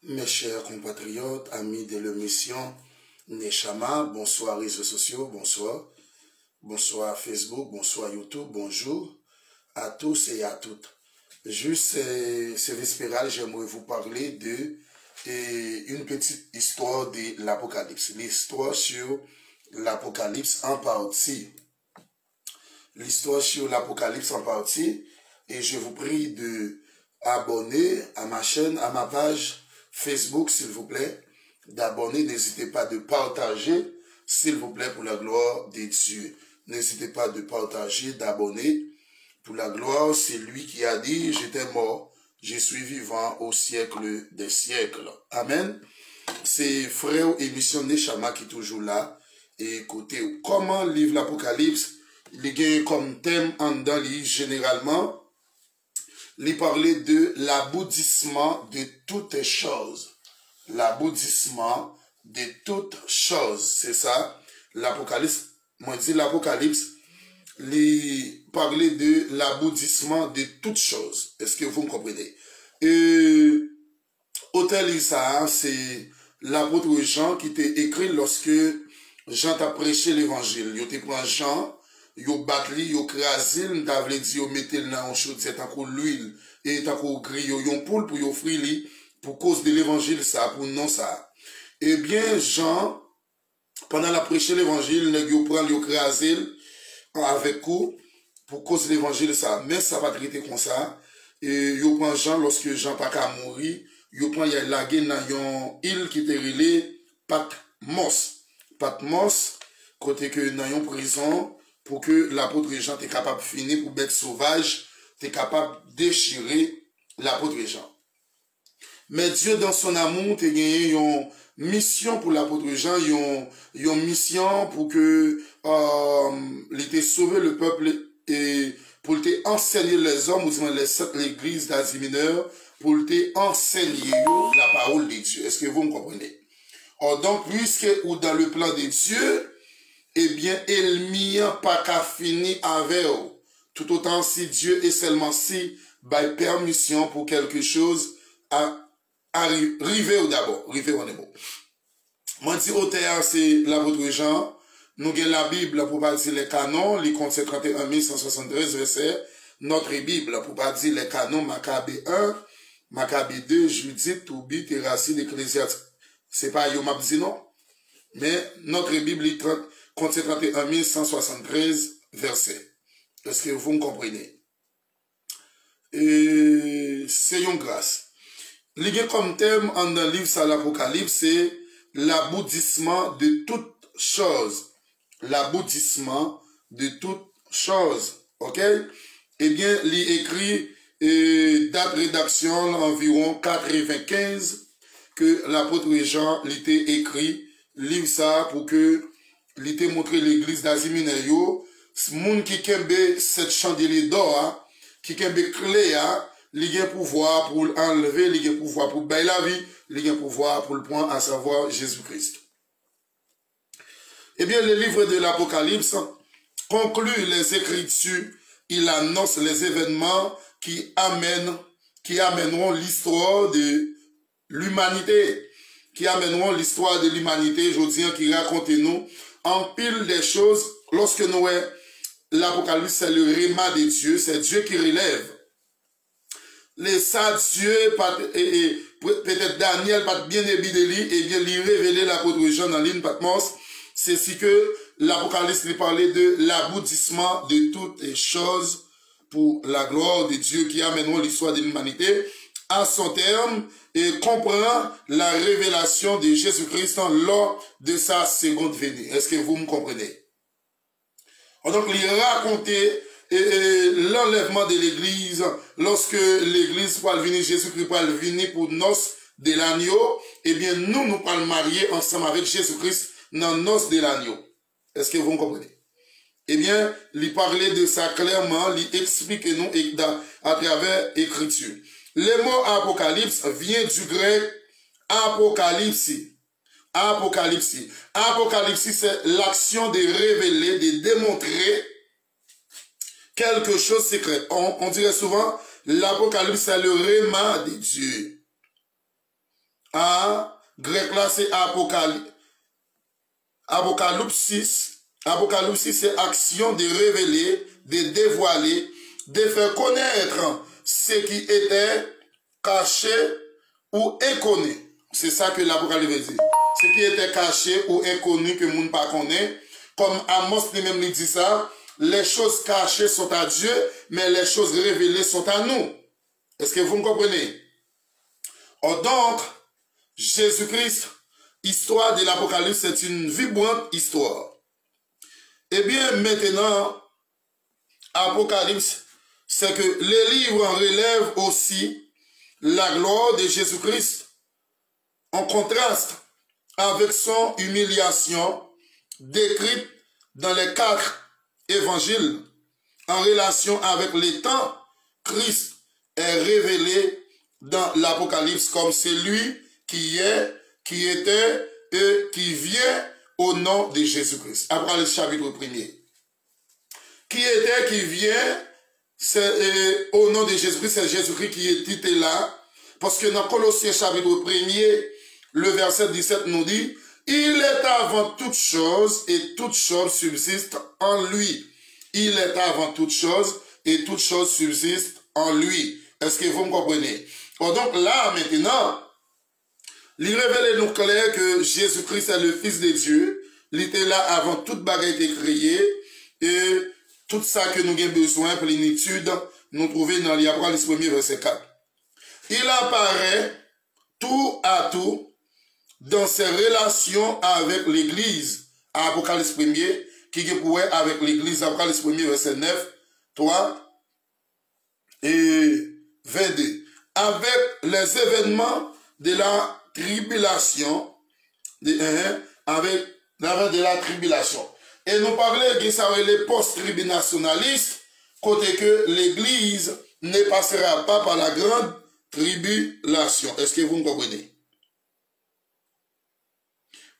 Mes chers compatriotes, amis de l'émission Neshama, bonsoir réseaux sociaux, bonsoir. Bonsoir Facebook, bonsoir YouTube, bonjour à tous et à toutes. Juste ce vespéral, j'aimerais vous parler de une petite histoire de l'Apocalypse. L'histoire sur l'Apocalypse en partie. L'histoire sur l'Apocalypse en partie. Et je vous prie de abonner à ma chaîne, à ma page Facebook, s'il vous plaît. D'abonner, n'hésitez pas de partager, s'il vous plaît, pour la gloire de Dieu. N'hésitez pas de partager, d'abonner. Pour la gloire, c'est lui qui a dit, j'étais mort, je suis vivant au siècle des siècles. Amen. C'est frère émission Neshama qui est toujours là. Et écoutez, comment livre l'Apocalypse, il y a comme thème en dedans, généralement, il parlait de l'aboutissement de toutes choses. L'aboutissement de toutes choses. C'est ça, l'Apocalypse. Moi, je dis l'Apocalypse, il parlait de l'aboutissement de toutes choses. Est-ce que vous me comprenez? Hôtel Issa, c'est l'apôtre Jean qui t'a écrit lorsque Jean t'a prêché l'évangile. Il t'a pris Jean, il a battu, il a crasé, il a dit, il a mis dans un chaudière, il a mis l'huile, et il a grillé une poule pour offrir pour cause de l'évangile, ça, pour non ça. Eh bien, Jean, pendant la prêcher l'évangile, il prend l'écrasé avec coup pour cause de l'évangile ça. Mais ça va traiter comme ça. Et il prend Jean lorsque Jean pas qu'à mourir, il prend il lagué dans une île qui était relée Patmos. Patmos côté que dans une prison pour que l'apôtre Jean était capable de finir pour bête sauvage, était capable de déchirer l'apôtre Jean. Mais Dieu dans son amour a gagné une mission pour l'apôtre Jean, une mission pour que il ait sauvé le peuple et pour te enseigner les hommes, ou disons les sept l'église d'Asie mineure, pour te enseigner la parole de Dieu. Est-ce que vous me comprenez? Or donc, puisque ou dans le plan de Dieu, eh bien, il n'y a pas qu'à finir avec eux. Tout autant si Dieu est seulement si, by permission pour quelque chose à arriver au d'abord. Arriver au d'abord. Moi, dis au théâtre, c'est l'apôtre Jean. Nous avons la Bible pour pas dire les canons, les comptes 31 173 versets. Notre Bible pour pas dire les canons, Maccabée 1, Maccabée 2, Judith, Tobit, Racine, Ecclésiastique. C'est pas yo m'a dit non. Mais notre Bible, compte 31 173 versets. Est-ce que vous me comprenez? Et c'est une grâce. Lié comme thème en un livre sur l'Apocalypse, c'est l'aboutissement de toutes choses. L'aboutissement de toutes choses. Ok? Eh bien, il écrit date rédaction environ 95 que l'apôtre Jean l'était écrit, livre ça pour que l'était montré l'église d'Asie mineure. Moun qui kembe cette chandelier d'or, qui kembe clé, il a pouvoir pour enlever, il a pouvoir pour bailler la vie, il a pouvoir pour le point, à savoir Jésus-Christ. Eh bien, le livre de l'Apocalypse conclut les Écritures. Il annonce les événements qui amèneront l'histoire de l'humanité, qui amèneront l'histoire de l'humanité, je dis, qui raconte nous en pile des choses. Lorsque nous l'Apocalypse, c'est le réma de Dieu, c'est Dieu qui relève. Les ça Dieu, peut-être Daniel, pas bien ébideli, et bien lui révéler l'apôtre Jean dans l'île Patmos. C'est si que l'Apocalypse lui parlait de l'aboutissement de toutes les choses pour la gloire de Dieu qui amèneront l'histoire de l'humanité à son terme et comprend la révélation de Jésus-Christ lors de sa seconde venue. Est-ce que vous me comprenez? Donc, il racontait l'enlèvement de l'église lorsque l'église va venir, Jésus-Christ va venir pour noces de l'agneau. Eh bien, nous allons marier ensemble avec Jésus-Christ dans noces de l'agneau. Est-ce que vous me comprenez? Eh bien, il parlait de ça clairement, il explique nous à travers l'écriture. Le mot apocalypse vient du grec apocalypse. Apocalypse. Apocalypse, c'est l'action de révéler, de démontrer quelque chose de secret. On dirait souvent, l'apocalypse, c'est le réma de Dieu. grec là c'est Apocalypse. Apocalypse, c'est action de révéler, de dévoiler, de faire connaître ce qui était caché ou inconnu. C'est ça que l'Apocalypse dit. Ce qui était caché ou inconnu que le monde ne connaît pas. Comme Amos lui-même dit ça, les choses cachées sont à Dieu, mais les choses révélées sont à nous. Est-ce que vous me comprenez? Donc, Jésus-Christ, histoire de l'Apocalypse, c'est une vibrante histoire. Eh bien, maintenant, Apocalypse, c'est que les livres en relèvent aussi la gloire de Jésus-Christ en contraste avec son humiliation décrite dans les 4 évangiles en relation avec les temps. Christ est révélé dans l'Apocalypse comme celui qui est, qui était et qui vient au nom de Jésus-Christ. Apocalypse chapitre 1er. Qui était, qui vient, c'est au nom de Jésus-Christ, c'est Jésus-Christ qui est titré là. Parce que dans Colossiens chapitre 1er, le verset 17 nous dit, il est avant toute chose et toute chose subsiste en lui. Il est avant toute chose et toute chose subsiste en lui. Est-ce que vous me comprenez? Donc là, maintenant, il révèle nous clair que Jésus-Christ est le Fils de Dieu. Il était là avant toute bagarre été créée et tout ça que nous avons besoin, plénitude, nous trouvons dans l'Apocalypse 1er, verset 4. Il apparaît tout à tout dans ses relations avec l'Église, Apocalypse 1er, qui est pour avec l'Église, Apocalypse 1er, verset 9, 3 et 22. Avec les événements de la tribulation, avec de la tribulation. Et nous parlons de ça, les post-tribulationalistes, côté que l'Église ne passera pas par la grande tribulation. Est-ce que vous me comprenez?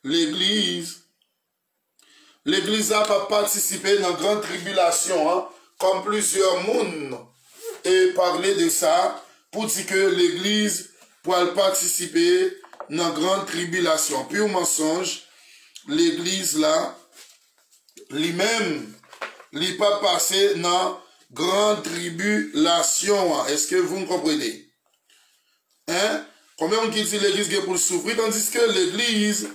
L'Église n'a pas participé dans la grande tribulation, hein, comme plusieurs mondes et parler de ça pour dire que l'Église pourrait participer dans la grande tribulation. Pur mensonge, l'Église là, lui-même, n'est pas passé dans la grande tribulation. Est-ce que vous me comprenez? Hein? Combien on dit l'Église est pour souffrir, tandis que l'Église,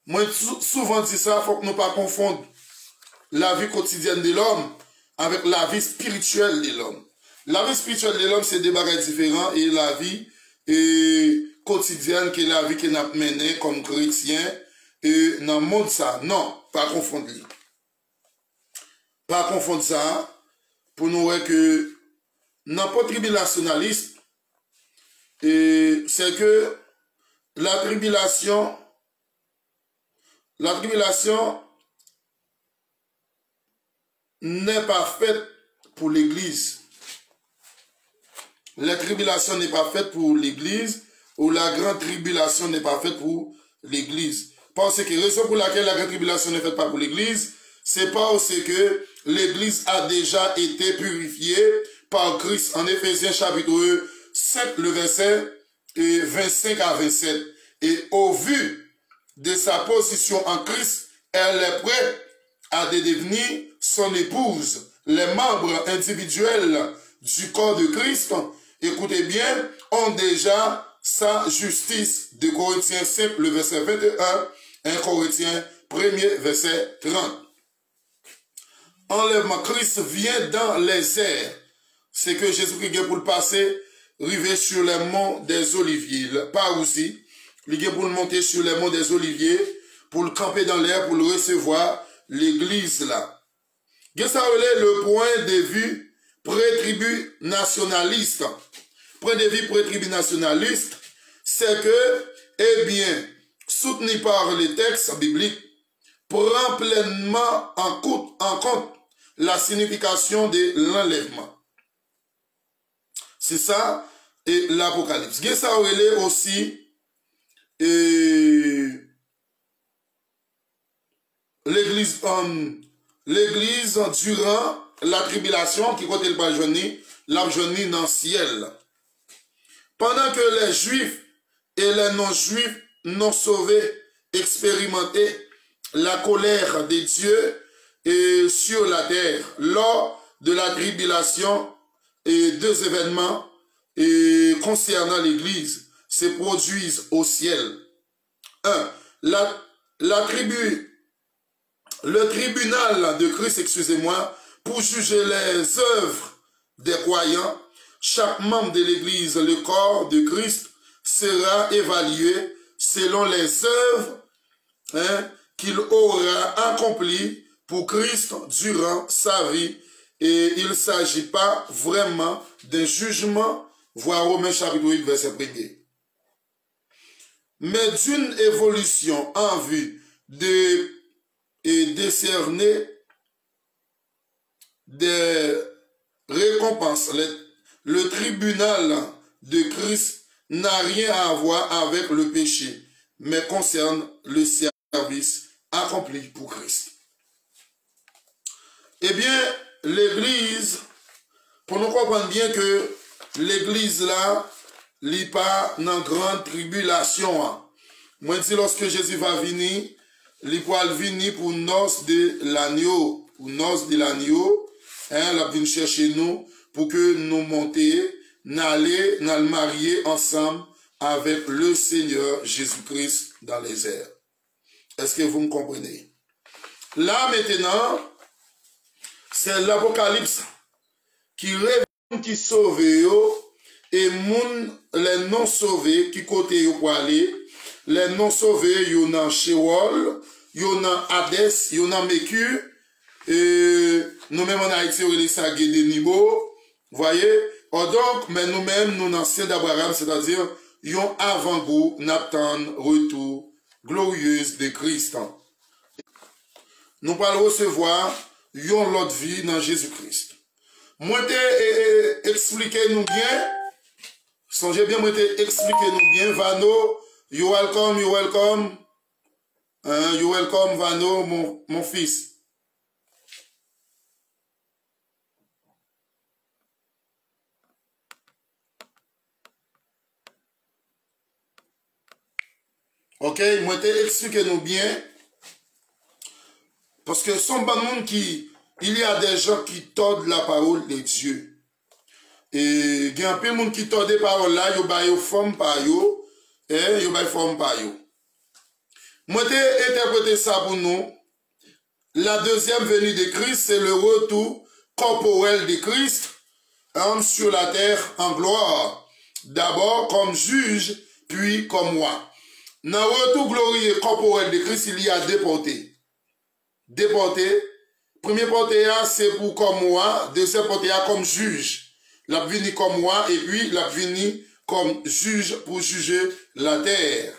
moi souvent dit ça, il faut que nous ne pas confondre la vie quotidienne de l'homme avec la vie spirituelle de l'homme. La vie spirituelle de l'homme, c'est des bagages différents et la vie quotidienne, qui est la vie qu'on a menée comme chrétien et dans le monde ça. Non, pas confondre. Pas confondre ça pour nous voir que n'importe tribulationnaliste, c'est que la tribulation n'est pas faite pour l'Église. La tribulation n'est pas faite pour l'Église, ou la grande tribulation n'est pas faite pour l'Église. Parce que la raison pour laquelle la grande tribulation n'est faite pas pour l'Église, c'est parce que l'Église a déjà été purifiée par Christ. En Éphésiens chapitre 5, le verset 25 à 27. Et au vu de sa position en Christ, elle est prête à devenir son épouse. Les membres individuels du corps de Christ, écoutez bien, ont déjà sa justice. De Corinthiens 5, le verset 21, 1 Corinthiens 1er, verset 30. Enlèvement, Christ vient dans les airs. C'est que Jésus-Christ est pour le passer, river sur les monts des Oliviers. Pas aussi. Il est pour le monter sur les monts des Oliviers, pour le camper dans l'air, pour le recevoir, l'église là. Ça relève le point de vue pré-tribu nationaliste. Point de vue pré-tribu nationaliste, c'est que, eh bien, soutenu par les textes bibliques, prend pleinement en compte la signification de l'enlèvement. C'est ça, et l'Apocalypse. Ça relève aussi l'église durant la tribulation qui côté le pas l'a journée dans le ciel. Pendant que les Juifs et les non-juifs non sauvés expérimentaient la colère de Dieu sur la terre lors de la tribulation. Et deux événements concernant l'Église se produisent au ciel. 1. Le tribunal de Christ, excusez-moi, pour juger les œuvres des croyants. Chaque membre de l'Église, le corps de Christ, sera évalué selon les œuvres qu'il aura accomplies pour Christ durant sa vie. Et il ne s'agit pas vraiment d'un jugement, voir Romains chapitre 8, verset 1er. Mais d'une évolution en vue de décerner des récompenses. Le tribunal de Christ n'a rien à voir avec le péché, mais concerne le service accompli pour Christ. Eh bien, l'Église, pour nous comprendre bien que l'Église là, n'est pas dans grande tribulation. Moi, je dis lorsque Jésus va venir, il va venir pour noces de l'agneau, pour noces de l'agneau, il va venir chercher nous pour que nous montions, n'aller, nous marier ensemble avec le Seigneur Jésus-Christ dans les airs. Est-ce que vous me comprenez? Là maintenant, c'est l'Apocalypse qui révèle qui sauve et les non sauvés qui côté pour aller. Les non sauvés, il y en a Sheol, il y en a Hades, il y en a Mécu, et nous-mêmes en Haïti, on est ça des niveaux, voyez? Donc, mais nous-mêmes, nous anciens d'Abraham, c'est-à-dire, ils ont avant-goût, n'attendent retour glorieuse de Christ. Nous allons recevoir, yon l'autre vie dans Jésus-Christ. Moi, expliquez-nous bien, songez bien, moi, expliquez-nous bien, Vano, you welcome, Vano, mon fils. Ok, moi, expliquez-nous bien, parce que son bon monde il y a des gens qui tordent la parole de Dieu. Et il y a un peu de monde qui tordent la parole là, ils baillent forme par yo, et ils baillent forme par yo. Moi, j'ai interprété ça pour nous. La deuxième venue de Christ, c'est le retour corporel de Christ sur la terre en gloire. D'abord comme juge, puis comme roi. Dans le retour glorieux corporel de Christ, il y a deux portées. Deux portées. Premier portée, c'est pour comme roi. Deuxième portée, comme juge. La vini comme roi et puis la vini comme juge pour juger la terre.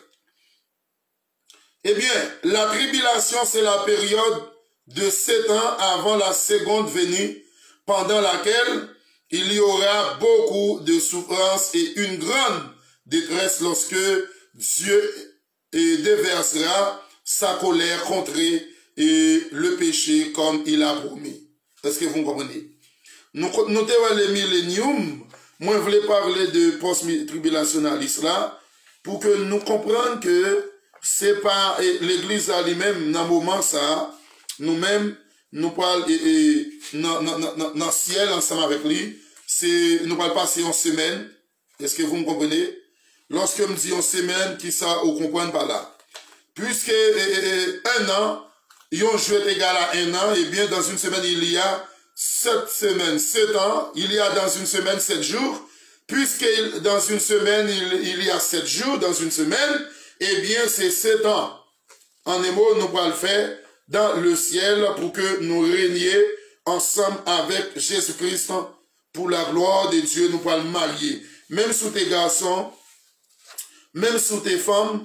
Eh bien, la tribulation, c'est la période de 7 ans avant la seconde venue, pendant laquelle il y aura beaucoup de souffrance et une grande détresse lorsque Dieu déversera sa colère contre le péché comme il a promis. Est-ce que vous comprenez? Nous avons les milléniums. Moi, je voulais parler de post-tribulationnalisme là, pour que nous comprenions que c'est pas l'église à lui-même, dans le moment ça, nous-mêmes, nous parlons dans le ciel ensemble avec lui, nous parlons passer une semaine. Est-ce que vous me comprenez? Lorsque je me dis une semaine, qui ça, vous comprenez par là? Puisque un an, un jour est égal à un an, et bien dans une semaine, il y a 7 semaines, 7 ans, il y a dans une semaine 7 jours, puisque dans une semaine, il y a 7 jours, dans une semaine, eh bien c'est 7 ans. En un mot, nous allons le faire dans le ciel pour que nous régnions ensemble avec Jésus-Christ pour la gloire de Dieu, nous allons marier. Même sous tes garçons, même sous tes femmes,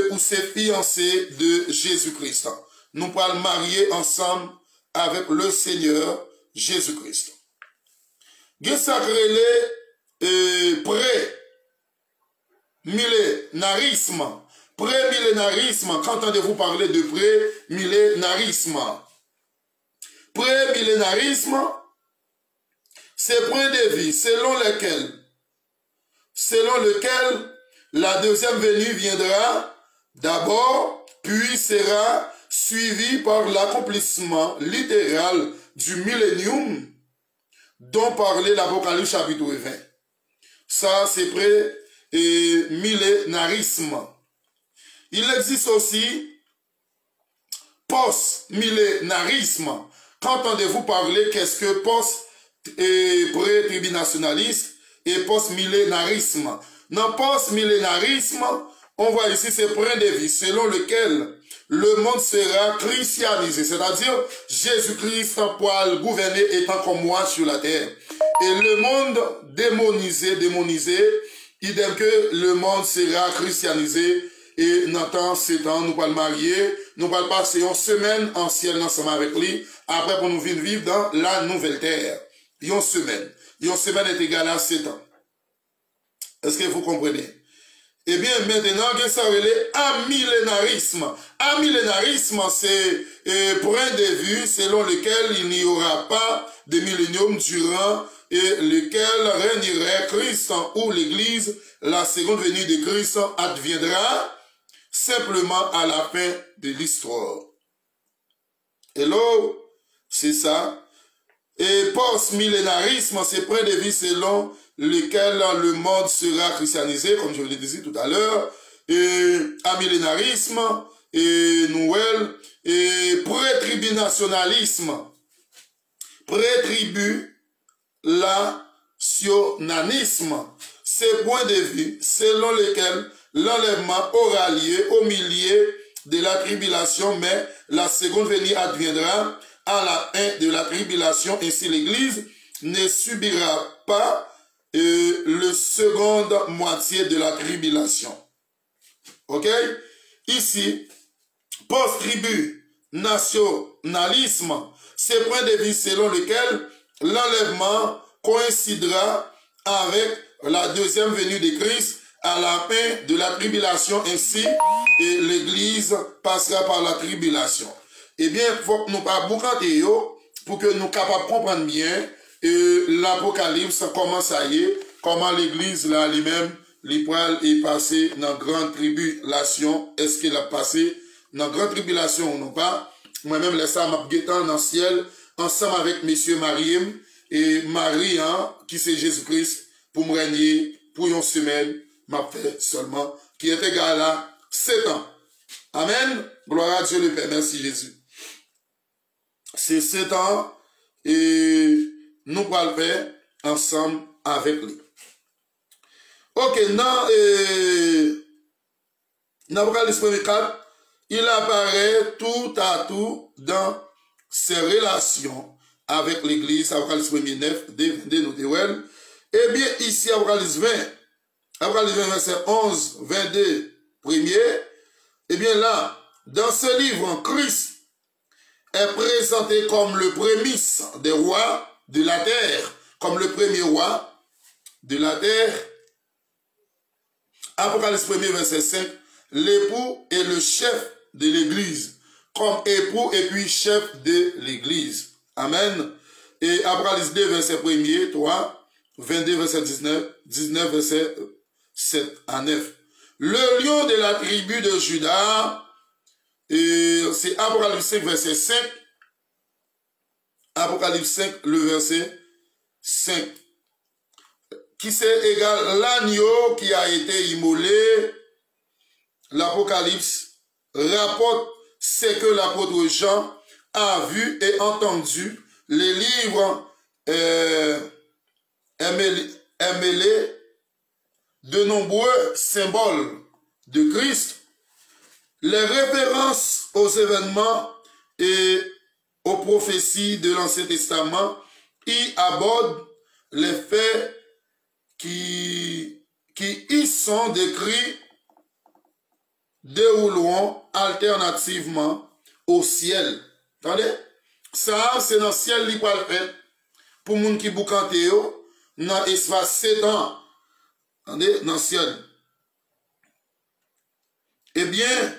ou ces fiancés de Jésus-Christ. Nous allons marier ensemble avec le Seigneur Jésus-Christ. Gesacré pré-millénarisme. Pré-millénarisme. Qu'entendez-vous parler de pré-millénarisme? Pré-millénarisme, c'est point de vue selon lequel La deuxième venue viendra d'abord, puis sera suivie par l'accomplissement littéral du millénium dont parlait l'Apocalypse chapitre 20. Ça, c'est près et millénarisme. Il existe aussi post-millénarisme. Qu'entendez-vous parler? Qu'est-ce que post-pré-tribinationaliste et post-millénarisme? Dans post-millénarisme, on voit ici ce point de vue selon lequel le monde sera christianisé, c'est-à-dire Jésus-Christ pour gouverner étant comme moi sur la terre. Et le monde démonisé, idem que le monde sera christianisé. Et dans temps, c'est temps, nous allons marier, nous allons passer une semaine en ciel ensemble avec lui, après pour nous vivre dans la nouvelle terre. Une semaine est égale à 7 ans. Est-ce que vous comprenez? Eh bien, maintenant, ça s'appelle amillénarisme. Amillénarisme, c'est point de vue selon lequel il n'y aura pas de millénium durant et lequel régnerait Christ ou l'Église. La seconde venue de Christ adviendra simplement à la fin de l'histoire. Hello, c'est ça. Et post-millénarisme, c'est point de vue selon lequel le monde sera christianisé, comme je vous l'ai dit tout à l'heure, et amillénarisme, et nouvelle, et pré-tribinationalisme, pré-tribulationnisme, c'est point de vue selon lequel l'enlèvement aura lieu au milieu de la tribulation, mais la seconde venue adviendra à la fin de la tribulation. Ainsi, l'Église ne subira pas le seconde moitié de la tribulation. Ok? Ici, post-tribulationalisme, c'est point de vue selon lequel l'enlèvement coïncidera avec la deuxième venue de Christ à la fin de la tribulation. Ainsi, et l'Église passera par la tribulation. Eh bien, il faut que nous pas boucanter pour que nous capables de comprendre bien l'Apocalypse, comment ça y est, comment l'Église là lui-même, est passé dans grande tribulation. Est-ce qu'il a passé dans grande tribulation ou non pas? Moi-même, laisse ça m'a guettant dans le ciel, ensemble avec Monsieur Mariam et Marie, hein, qui c'est Jésus-Christ, pour me régner pour une semaine, m'a fait seulement, qui est égal à 7 ans. Amen. Gloire à Dieu le Père. Merci Jésus. C'est 7 ans et nous allons le faire ensemble avec lui. Ok, dans l'Apocalypse 4, il apparaît tout à tout dans ses relations avec l'Église. Apocalypse 9, notez-vous. Eh bien, ici, Apocalypse 20, verset 11, 22, premier, eh bien là, dans ce livre, Christ est présenté comme le prémisse des rois de la terre, comme le premier roi de la terre. Apocalypse 1, verset 5, l'époux est le chef de l'Église, comme époux et puis chef de l'Église. Amen. Et Apocalypse 2, verset 1er, 3, 22, verset 19, verset 7 à 9. Le lion de la tribu de Juda, c'est Apocalypse 5, verset 5. Apocalypse 5, le verset 5. Qui c'est égal l'agneau qui a été immolé. L'Apocalypse rapporte ce que l'apôtre Jean a vu et entendu. Les livres mêlés de nombreux symboles de Christ, les références aux événements et aux prophéties de l'Ancien Testament y abordent les faits qui y sont décrits dérouleront alternativement au ciel. Attendez? Ça, c'est dans le ciel qui va le faire. Pour les gens qui boucante, dans l'espace 7 ans. Attendez? Dans le ciel. Eh bien,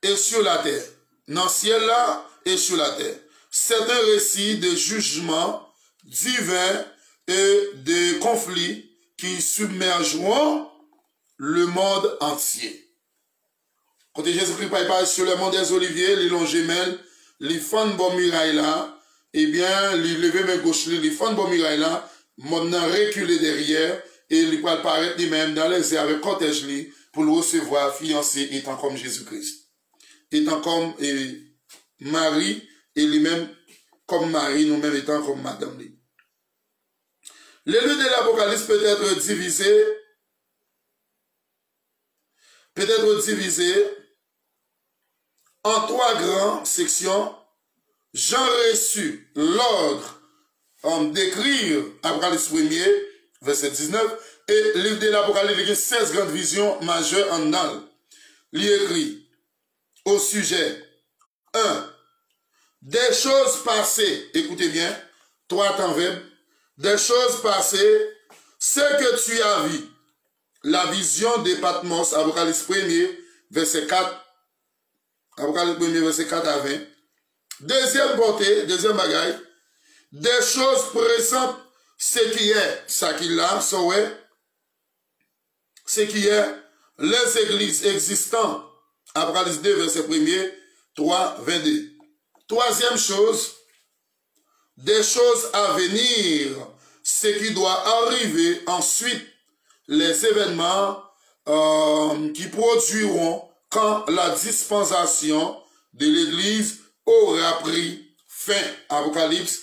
et sur la terre. Dans le ciel là, et sur la terre. C'est un récit de jugement divin et de conflits qui submergeront le monde entier. Quand Jésus-Christ passe sur le mont des Oliviers, il longe gemelle, il fond bon muraille là, eh bien, il lève main gauche, il fond bon muraille là, maintenant reculé derrière, et il peut apparaître lui-même dans les airs avec cortège lui, pour le recevoir fiancé étant comme Jésus-Christ. Étant comme Marie, et lui-même comme Marie, nous-mêmes étant comme Madame lui. Le lieu de l'Apocalypse peut être divisé en 3 grandes sections. Jean reçut l'ordre d'écrire Apocalypse 1er, verset 19, et le livre de l'Apocalypse, il y a 16 grandes visions majeures en all. Il écrit au sujet 1. Des choses passées, écoutez bien, 3 temps verbes, des choses passées, ce que tu as vu, la vision de Patmos, Apocalypse 1er, verset 4, Apocalypse 1er, verset 4 à 20. Deuxième beauté, deuxième bagaille, des choses présentes, ce qui est, ça qui l'a, ce qui est, les églises existantes, Apocalypse 2, verset 1er, 3, 22. Troisième chose, des choses à venir, ce qui doit arriver ensuite, les événements qui produiront quand la dispensation de l'Église aura pris fin. Apocalypse,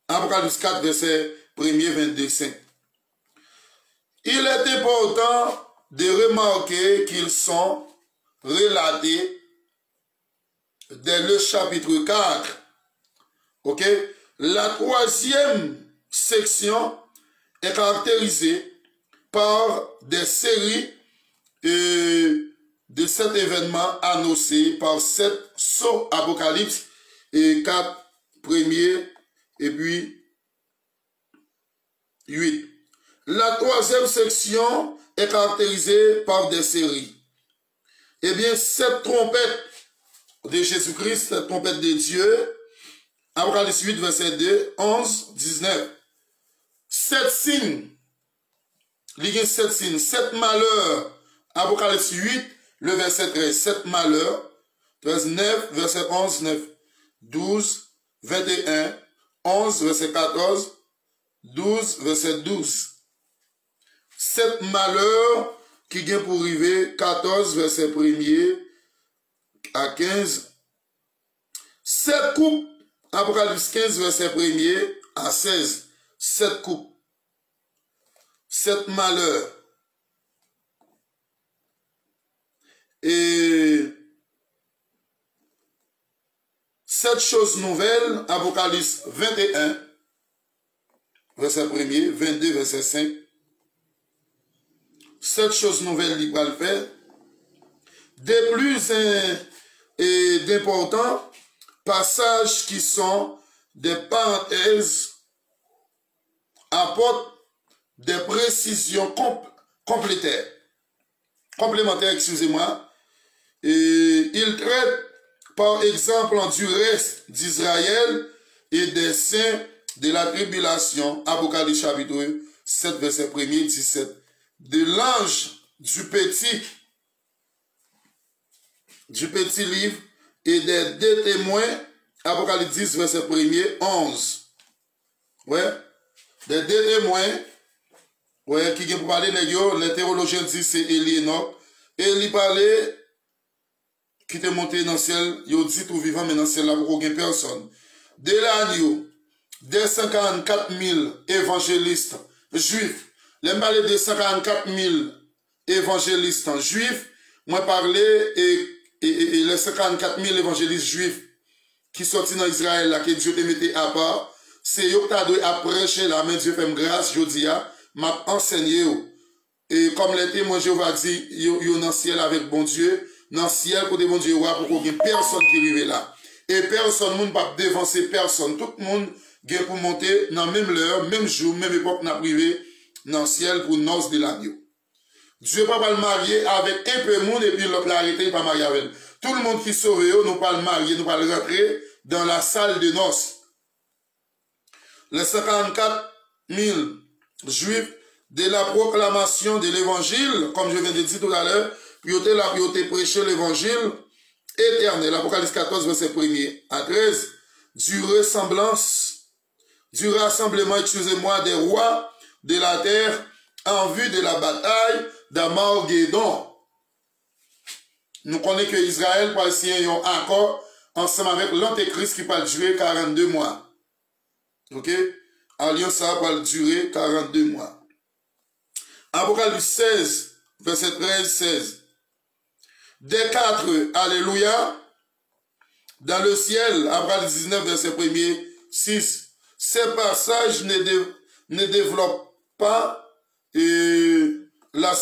Apocalypse 4, verset 1er, 22, 5. Il est important de remarquer qu'ils sont relatés dès le chapitre 4. Ok? La troisième section est caractérisée par des séries de 7 événements annoncés par 7 sauts Apocalypse et 4 premiers et puis 8. La troisième section est caractérisée par des séries. Eh bien, 7 trompettes de Jésus-Christ, 7 trompettes de Dieu, Apocalypse 8, verset 2, 11, 19. 7 signes, il y a 7 signes, 7 malheurs, Apocalypse 8, le verset 13, 7 malheurs, 13, 9, verset 11, 9, 12, 21, 11, verset 14, 12, verset 12. 7 malheurs qui viennent pour arriver, 14, verset 1er à 15. 7 coupes, Apocalypse 15, verset 1er à 16. 7 coupes. 7 malheurs. Et 7 choses nouvelles, Apocalypse 21, verset 1er, 22, verset 5. 7 choses nouvelles, il va le faire. Des plus d'importants passages qui sont des parenthèses apportent des précisions complémentaires, excusez-moi. Et il traite par exemple du reste d'Israël et des saints de la tribulation, Apocalypse chapitre 7, verset 1er, 17. De l'ange du petit livre et des 2 témoins, Apocalypse 10, verset 1er, 11. Ouais, des 2 témoins, ouais, qui viennent pour parler, les théologiens disent c'est Élie-Enoch, et il parlait, qui était monté dans le ciel, il dit tout vivant, mais dans le ciel, là, pour aucune personne. De l'agneau, des 144 000 évangélistes juifs, les parler de 144 000 évangélistes juifs, moi parler et les 54 000 évangélistes juifs qui sortent dans Israël, là, que Dieu te mettait à part, c'est eux qui doivent prêcher la main Dieu fait grâce, je dis, m'a enseigné. Et comme les témoins Jéhovah dit, yo dans le ciel avec bon Dieu, dans le ciel, côté bon Dieu, pour qu'il y ait personne qui arrive là. Et personne, monde pas dévancer personne. Tout le monde vient pour monter dans même l'heure, même jour, même époque, n'a privé dans le ciel pour noces de l'agneau. Dieu pas le marier avec un peu de monde et puis l'autre l'arrêter, il pas marier avec. Tout le monde qui sauve, nous pas le marier, nous pas le rentrer dans la salle de noces. Les 54 000 juifs de la proclamation de l'évangile, comme je viens de dire tout à l'heure, puis ils prêché l'évangile éternel. Apocalypse 14, verset 1er à 13, du rassemblement, excusez-moi, des rois de la terre en vue de la bataille d'Armageddon. Nous connaissons que Israël va signer un accord ensemble avec l'Antéchrist qui va durer 42 mois. Ok? Alliance ça va durer 42 mois. Apocalypse 16, verset 13-16. Des 4, alléluia, dans le ciel, Apocalypse 19, verset 1er, 6. Ces passages ne développent pas la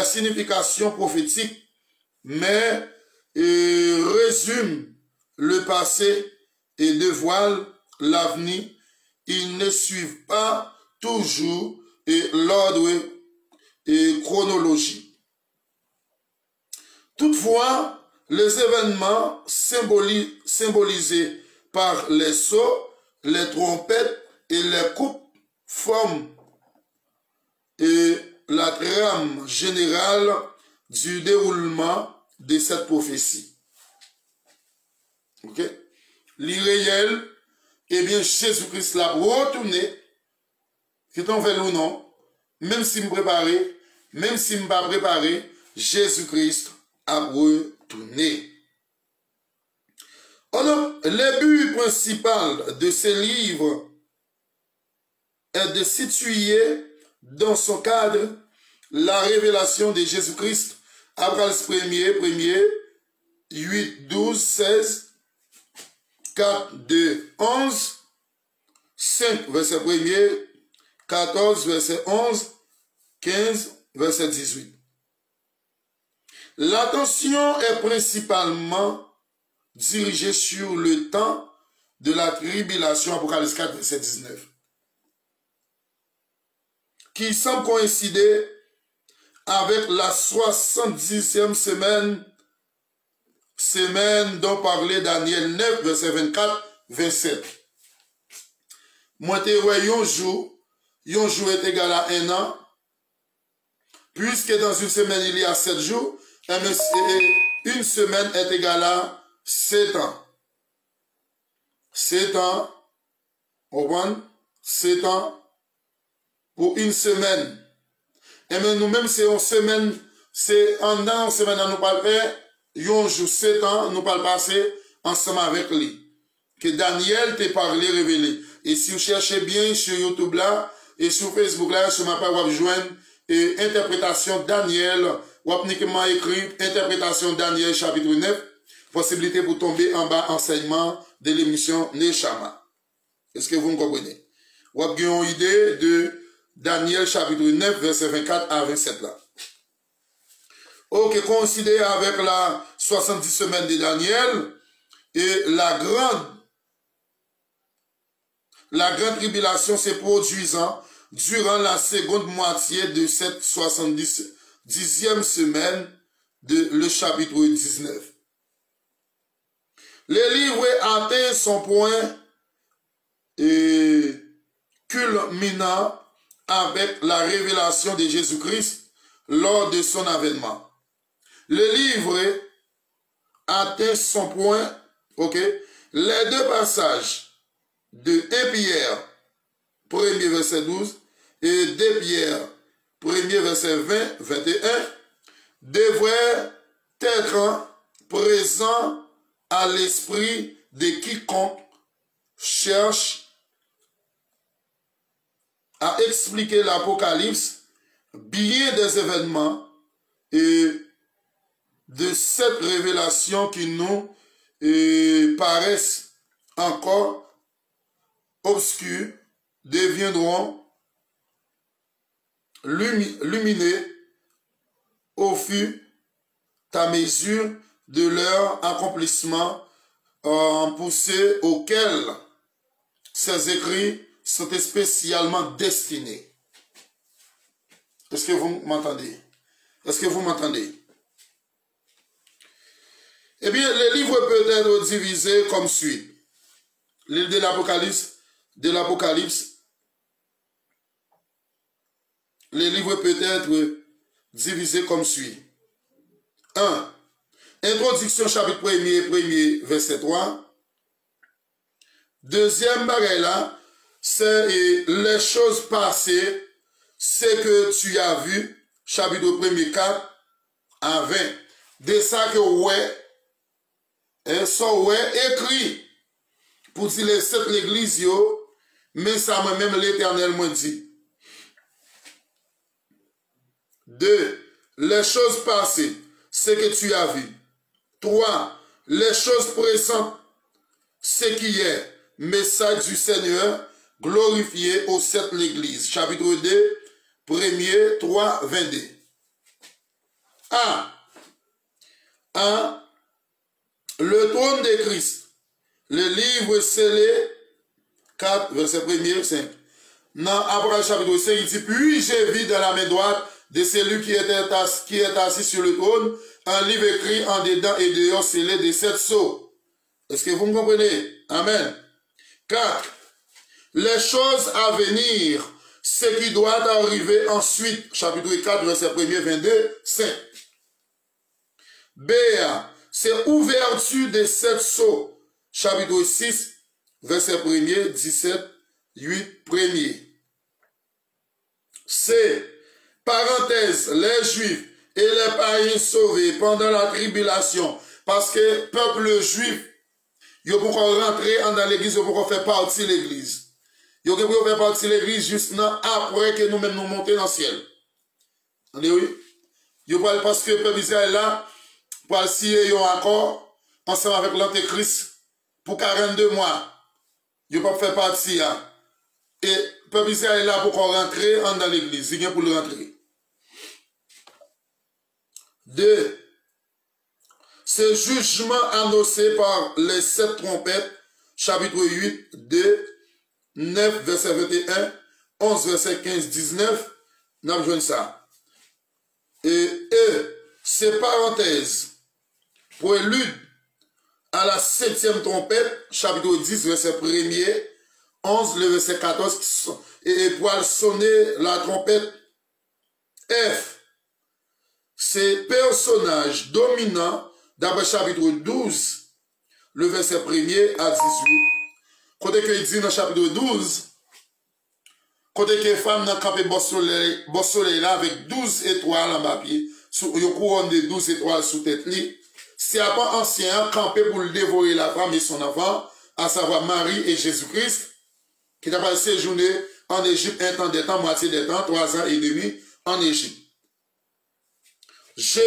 signification prophétique, mais résument le passé et dévoilent l'avenir. Ils ne suivent pas toujours l'ordre chronologique. Toutefois, les événements symbolisés par les sceaux, les trompettes et les coupes forment la trame générale du déroulement de cette prophétie. Ok? L'irréel, eh bien, Jésus-Christ l'a retourné, qui t'en fait ou non, même si me préparé, même si me pas préparé, Jésus-Christ a retourné. Alors, le but principal de ce livre est de situer dans son cadre la révélation de Jésus-Christ. Apocalypse 1er, 8, 12, 16, 4, 2, 11, 5, verset 1er, 14, verset 11, 15, verset 18. L'attention est principalement dirigée sur le temps de la tribulation, Apocalypse 4, verset 19, qui semble coïncider avec la 70e semaine dont parlait Daniel 9, verset 24-27. Moi, te ouais, un jour est égal à 1 an, puisque dans une semaine il y a 7 jours, et une semaine est égale à 7 ans. 7 ans, au moins, 7 ans pour une semaine. Et bien nous-mêmes, c'est une semaine, c'est un an, une semaine, nous parlons faire, un jour, 7 ans, nous parlons passer ensemble avec lui. Que Daniel t'ait parlé, révélé. Et si vous cherchez bien sur YouTube là, et sur Facebook là, sur ma page, vous joindre et interprétation Daniel, ou uniquement écrit interprétation Daniel chapitre 9, possibilité pour tomber en bas enseignement de l'émission Neshama. Est-ce que vous me comprenez? Vous avez une idée de Daniel chapitre 9, verset 24 à 27 là. Ok, considéré avec la 70 semaines de Daniel et la grande tribulation se produisant durant la seconde moitié de cette 70e semaine de le chapitre 19. Le livre atteint son point culminant avec la révélation de Jésus-Christ lors de son avènement. Le livre atteint son point, ok? Les deux passages de 1 Pierre, 1er verset 12, et 2 Pierre, 1er verset 20, 21, devraient être présents à l'esprit de quiconque cherche à expliquer l'Apocalypse, bien des événements et de cette révélation qui nous paraissent encore obscurs, deviendront lumineux au fur et à mesure de leur accomplissement poussé auquel ces écrits sont spécialement destinés. Est-ce que vous m'entendez? Est-ce que vous m'entendez? Eh bien, le livre peut être divisé comme suit. L'île de l'Apocalypse, le livre peut être divisé comme suit. 1. Introduction chapitre 1er, verset 3. Deuxième bagaille là, c'est les choses passées, c'est que tu as vu, chapitre 1er 4 à 20. De ça que ouais, et ça ouais écrit pour dire les sept l'église yo, mais ça même l'Éternel m'a dit. 2. Les choses passées, c'est que tu as vu. 3. Les choses présentes, c'est qui est. Message du Seigneur, glorifié aux sept l'église. Chapitre 2, 1er, 3, 22. 1. Le trône de Christ. Le livre scellé, 4, verset 1er, 5. Dans Abraham chapitre 5, il dit, puis j'ai vu dans la main droite de celui qui est assis sur le trône, un livre écrit en dedans et dehors scellé de 7 sceaux. Est-ce que vous me comprenez? Amen. 4. Les choses à venir, ce qui doit arriver ensuite. Chapitre 4, verset 1er, 22, 5. B. C'est ouverture des 7 sceaux. Chapitre 6, verset 1er, 17, 8, 1er. C. Parenthèse, les Juifs et les païens sauvés pendant la tribulation. Parce que peuple juif, ils pour rentrer dans l'église, ils pour faire partie de l'église. Ils pour faire partie de l'église juste après que nous-mêmes nous montons dans le ciel. On dit oui? Parce que le peuple Israël là, pour signer un accord ensemble avec l'Antéchrist pour 42 mois. Ils peuvent faire partie là. Et le peuple Israël là pour rentrer dans l'église. Il vient pour le rentrer. 2. Ce jugement annoncé par les 7 trompettes, chapitre 8, 2, 9, verset 21, 11, verset 15, 19, nous avons besoin de ça. Et ces parenthèses, prélude à la 7e trompette, chapitre 10, verset 1er, 11, le verset 14, et pour sonner la trompette, F. Ces personnages dominants, d'après chapitre 12, le verset 1er à 18, côté que il dit dans chapitre 12, côté que les femmes n'ont campé beau soleil là avec 12 étoiles en bas pied, sous une couronne de 12 étoiles sous tête li, c'est à pas ancien campé pour le dévorer la femme et son enfant, à savoir Marie et Jésus-Christ, qui a passé séjourné en Égypte un temps des temps, moitié des temps, 3 ans et demi en Égypte. G.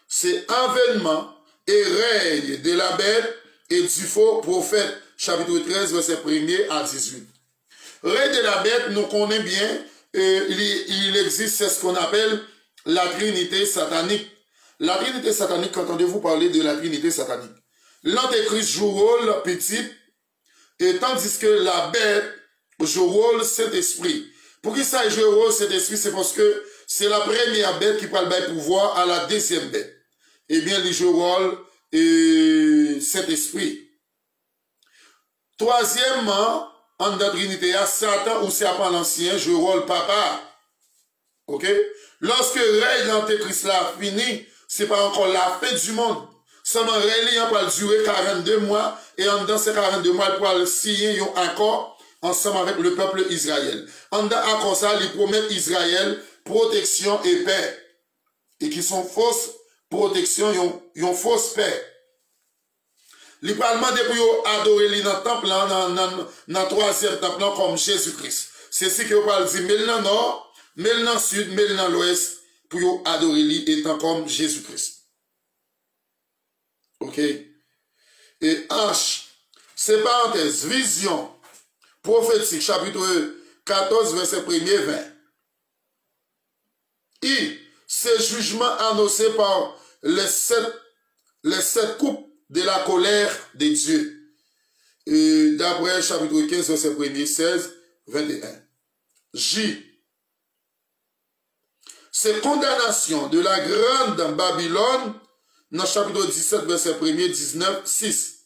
C'est avènement et règne de la bête et du faux prophète, chapitre 13, verset 1er à 18. Règne de la bête, nous connaissons bien, il existe ce qu'on appelle la Trinité satanique. La Trinité satanique, entendez-vous parler de la Trinité satanique? L'Antéchrist joue rôle petit, et tandis que la bête joue rôle cet esprit. Pour qui ça joue rôle cet esprit, c'est parce que c'est la première bête qui prend le pouvoir à la deuxième bête. Eh bien, il joue rôle cet esprit. Troisièmement, en la Trinité, Satan ou Serpent l'ancien joue rôle papa. Ok? Lorsque règne l'Antéchrist là fini, c'est pas encore la fin du monde. Seulement règne va durer 42 mois et en dans ces 42 mois, il pourra signer un accord ensemble avec le peuple Israël. En dans accord ça, il promet Israël protection et paix. Et qui sont fausses protection, yon fausse paix. Il va demander pour adorer dans le temple, dans le troisième temple, comme Jésus-Christ. C'est ce que vous parlez dire, mais dans le nord, mais dans le sud, mais dans l'ouest, pour adorer lui étant comme Jésus-Christ. Ok? Et H, c'est parenthèse, vision prophétique, chapitre 14, verset 1er, 20. I, c'est jugement annoncé par les sept coupes de la colère de Dieu. D'après chapitre 15, verset 1er, 16, 21. J, c'est condamnation de la grande Babylone, dans chapitre 17, verset 1er, 19, 6.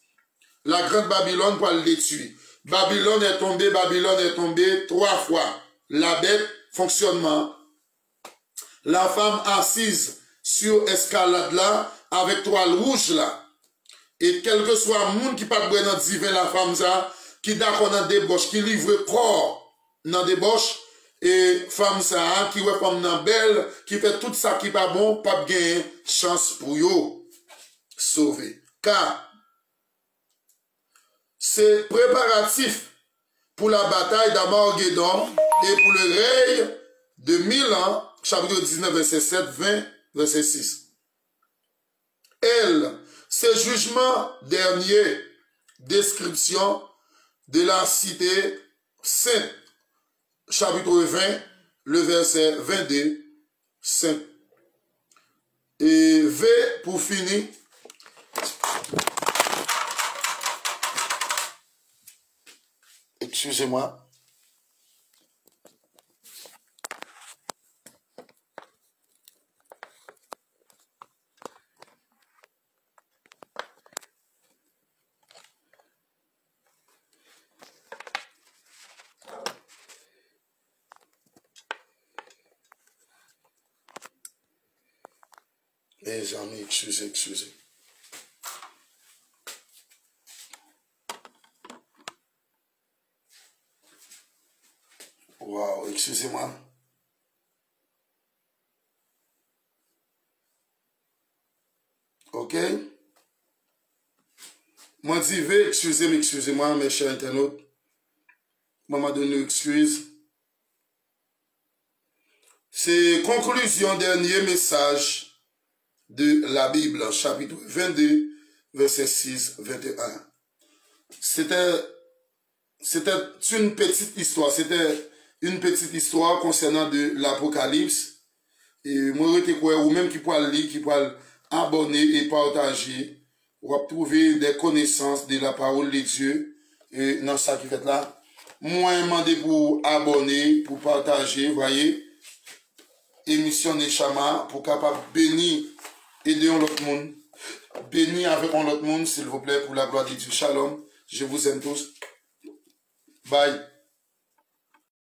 La grande Babylone pour le détruire. Babylone est tombée 3 fois. La bête, fonctionnement. La femme assise sur escalade là, avec toile rouge là. Et quel que soit le monde qui pas de dans divin la femme ça, qui d'accord dans débauche, qui livre corps dans débauche, et femme ça, qui ouais femme nan belle, qui fait tout ça qui pas bon, pas gagner chance pour yo sauver. Car c'est préparatif pour la bataille d'Armageddon et pour le règne de 1000 ans, chapitre 19, verset 7, 20, verset 6. Elle, c'est jugement dernier, description de la cité sainte, chapitre 20, le verset 22, 5. Et V pour finir. Excusez-moi. Les amis, excusez. Wow, excusez-moi. Ok? Moi, dis excusez-moi, mes chers internautes. Moi, m'a donné une excuse. C'est conclusion, dernier message de la Bible, chapitre 22, verset 6, 21. C'était une petite histoire. C'était une petite histoire concernant de l'Apocalypse. Et moi, je quoi, ou même qui peut lire, qui peut abonner et partager, ou trouver des connaissances de la parole de Dieu. Et dans ça qui fait là, moi, je demande pour abonner, pour partager, voyez, émission Neshama, pour capable bénir, aider l'autre monde, bénir avec l'autre monde, s'il vous plaît, pour la gloire de Dieu. Shalom, je vous aime tous. Bye.